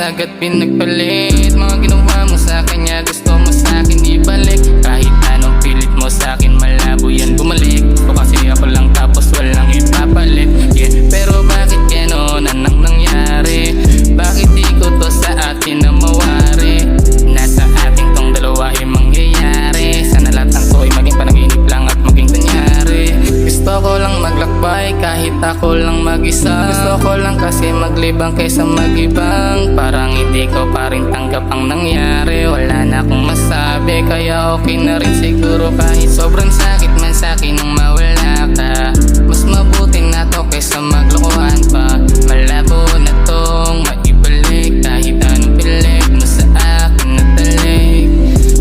agad pinagpalit. Mga ginawa mo sa kanya, gusto mo sa akin ibalik. Kahit anong pilit mo sa akin, malabo yan bumalik. O kasi ako lang tapos walang ipapalit. Yeah, pero bakit gano'n ang nangyari? Bakit di ko to sa atin na mawari? Nasa ating tong dalawa ay mangyayari. Sana lahat ng to ay maging panaginip lang at maging kunyari. Gusto ko lang maglakbay kahit ako lang mag-isa. Gusto ko lang kasi maglibang kaysa mag-ibang. Parang hindi ko pa rin tanggap ang nangyari. Wala na akong masabi kaya okay na rin siguro. Kahit sobrang sakit man sa'kin nung mawala ka, mas mabuti na to kaysa maglokohan pa. Malabo na tong maibalik kahit anong pilit mo sa akin natalik.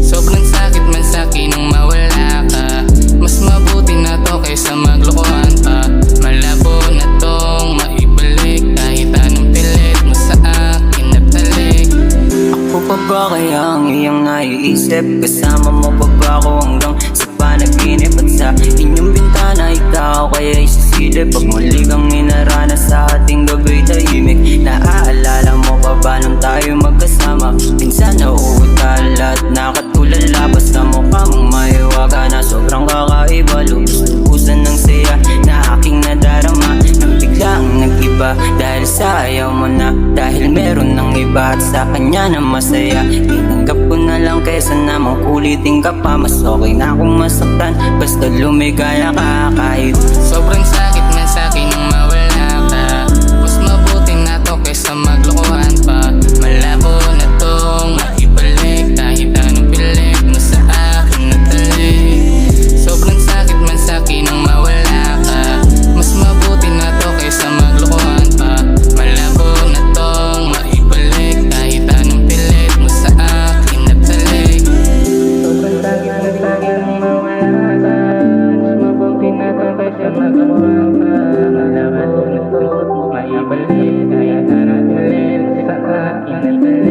Sobrang sakit man sa'kin nung mawala ka, mas mabuti na to kaysa maglokohan pa. Malabo na tong maibalik kahit anong pilit mo sa akin natalik. Ako pa ba kaya ang iyong naiisip? Kasama mo pa ba ako hanggang sa panaginip? At sa inyong bintana ikaw kaya isisilip. Pag muli kang inaranas sa ating gabi tahimik, naaalala mo pa ba nung tayo magkasama? Minsan nauutal at nakatulala, basta mukha mong mahiwaga na sobrang kakaiba. Lubos-lubusan ng saya na aking nadarama, nang biglang nag-iba dahil sa ayaw mo na. Dahil meron ng iba at sa kanya na masaya, tinanggap ko na lang kaysa namang kulitin ka pa. Mas okay na akong masaktan basta lumigaya ka. Kahit sobrang sakit man sa'kin nung mawala ka, mas mabuti na to kaysa maglokohan pa. Malabo na tong maibalik kahit anong pilit mo sa akin natalik. Sobrang sakit man sa'kin nung mawala ka, mas mabuti na to kaysa maglokohan pa. Malabo na tong maibalik kahit anong pilit mo sa akin natalik. Sobrang sakit man sa'kin nung mawala ka, mas mabuti na to kaysa maglokohan pa. Malabo na to maibalik kahit anong pilit sa akin natalik.